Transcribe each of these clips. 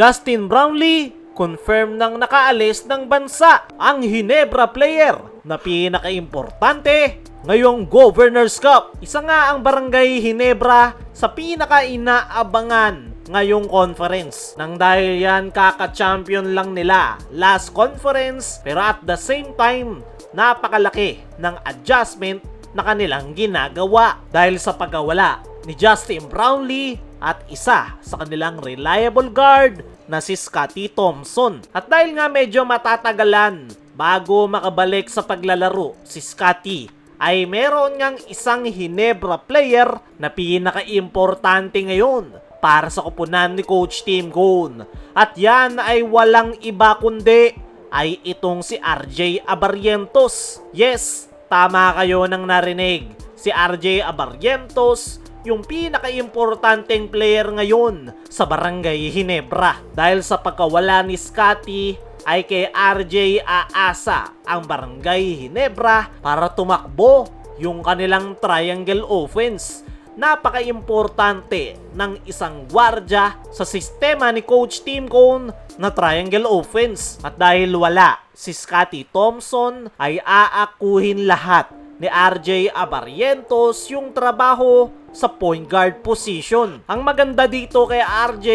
Justin Brownlee, confirm nang nakaalis ng bansa ang Ginebra player na pinaka-importante ngayong Governors Cup. Isa nga ang Barangay Ginebra sa pinaka-inaabangan ngayong conference. Nang dahil yan kaka-champion lang nila last conference, pero at the same time, napakalaki ng adjustment na kanilang ginagawa dahil sa pagkawala ni Justin Brownlee at isa sa kanilang reliable guard na si Scottie Thompson. At dahil nga medyo matatagalan bago makabalik sa paglalaro si Scottie, ay meron ngang isang Ginebra player na pinaka-importante ngayon para sa kupunan ni Coach Tim Cone. At yan ay walang iba kundi ay itong si RJ Abarrientos. Yes, tama kayo nang narinig. Si RJ Abarrientos, yung pinaka-importanteng player ngayon sa Barangay Ginebra. Dahil sa pagkawala ni Scottie, ay kay RJ aasa ang Barangay Ginebra para tumakbo yung kanilang triangle offense. Napaka-importante ng isang gwardya sa sistema ni Coach Tim Cone na triangle offense. At dahil wala si Scottie Thompson, ay aakuhin lahat ni RJ Abarrientos yung trabaho sa point guard position. Ang maganda dito kay RJ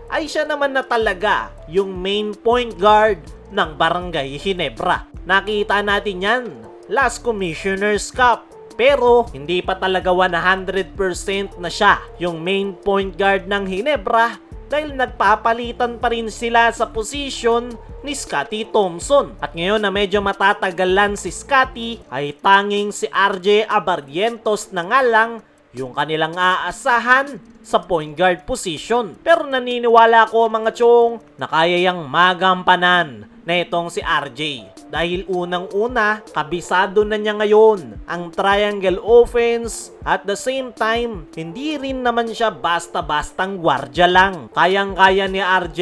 ay siya naman na talaga yung main point guard ng Barangay Ginebra. Nakita natin yan last Commissioner's Cup. Pero hindi pa talaga 100% na siya yung main point guard ng Ginebra dahil nagpapalitan pa rin sila sa position ni Scottie Thompson. At ngayon na medyo matatagalan si Scottie, ay tanging si RJ Abarrientos na nga lang yung kanilang aasahan sa point guard position. Pero naniniwala ko mga chong na kaya yang magampanan na itong si RJ. Dahil unang-una, kabisado na niya ngayon ang triangle offense. At the same time, hindi rin naman siya basta-bastang gwardya lang. Kayang-kaya ni RJ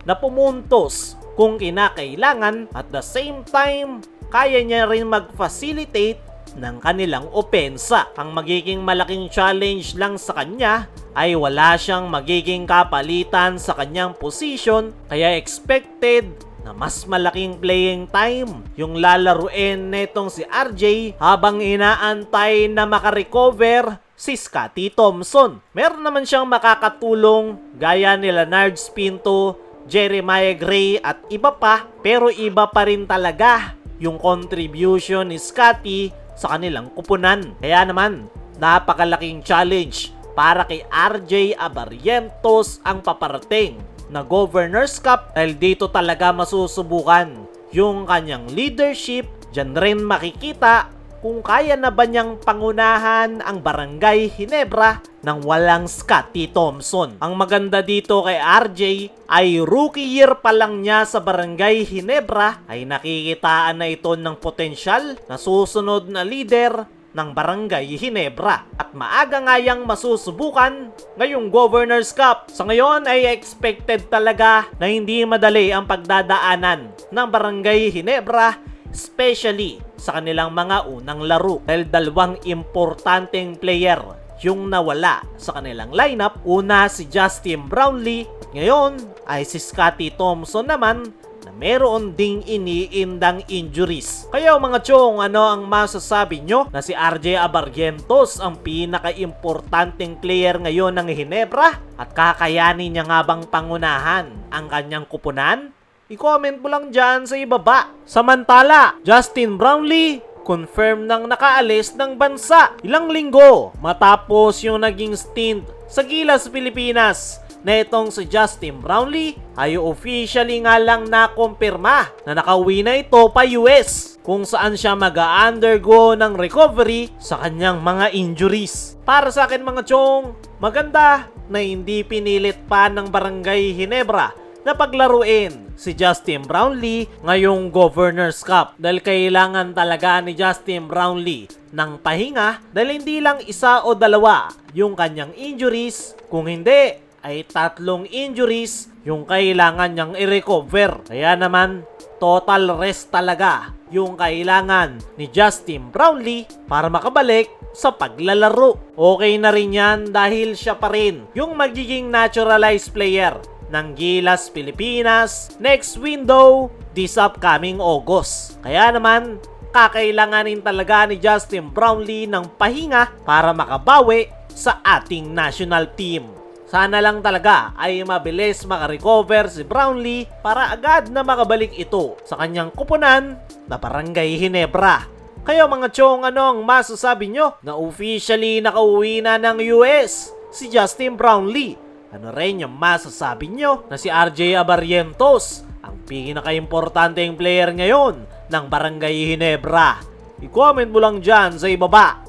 na pumuntos kung kinakailangan. At the same time, kaya niya rin mag-facilitate ng kanilang opensa. Ang magiging malaking challenge lang sa kanya ay wala siyang magiging kapalitan sa kanyang position. Kaya expected na mas malaking playing time yung lalaruin netong si RJ habang inaantay na makarecover si Scottie Thompson. Meron naman siyang makakatulong gaya ni Leonard Pinto, Jeremiah Gray at iba pa, pero iba pa rin talaga yung contribution ni Scottie sa kanilang kupunan. Kaya naman, napakalaking challenge para kay RJ Abarrientos ang paparating na Governors Cup dahil dito talaga masusubukan yung kanyang leadership. Diyan rin makikita kung kaya na ba niyang pangunahan ang Barangay Ginebra nang walang Scottie Thompson. Ang maganda dito kay RJ ay rookie year pa lang niya sa Barangay Ginebra ay nakikitaan na ito ng potensyal na susunod na leader ng Barangay Ginebra. At maaga nga yang masusubukan ngayong Governors Cup. Sa ngayon ay expected talaga na hindi madali ang pagdadaanan ng Barangay Ginebra, especially sa kanilang mga unang laro. Dahil dalawang importanteng player yung nawala sa kanilang lineup. Una si Justin Brownlee, at ngayon ay si Scottie Thompson naman na meron ding iniindang injuries. Kaya mga chong, ano ang masasabi nyo na si RJ Abarrientos ang pinaka-importanteng player ngayon ng Ginebra? At kakayanin niya nga bang pangunahan ang kanyang kupunan? I-comment mo lang dyan sa ibaba. Samantala, Justin Brownlee confirm nang nakaalis ng bansa ilang linggo matapos yung naging stint sa Gilas, Pilipinas. Na itong si Justin Brownlee ay officially nga lang nakumpirma na nakauwi na ito pa US kung saan siya mag-undergo ng recovery sa kanyang mga injuries. Para sa akin mga chong, maganda na hindi pinilit pa ng Barangay Ginebra na paglaruin si Justin Brownlee ngayong Governors Cup dahil kailangan talaga ni Justin Brownlee ng pahinga dahil hindi lang isa o dalawa yung kanyang injuries, kung hindi ay 3 injuries yung kailangan niyang i-recover. Kaya naman, total rest talaga yung kailangan ni Justin Brownlee para makabalik sa paglalaro. Okay na rin yan dahil siya pa rin yung magiging naturalized player ng Gilas, Pilipinas next window this upcoming August. Kaya naman, kakailanganin talaga ni Justin Brownlee ng pahinga para makabawi sa ating national team. Sana lang talaga ay mabilis makarecover si Brownlee para agad na makabalik ito sa kanyang kupunan na Barangay Ginebra. Kayo mga chong, ano ang masasabi nyo na officially nakauwi na ng US si Justin Brownlee? Ano rin yung masasabi nyo na si RJ Abarrientos ang pinaka-importanteng player ngayon ng Barangay Ginebra? I-comment mo lang dyan sa ibaba.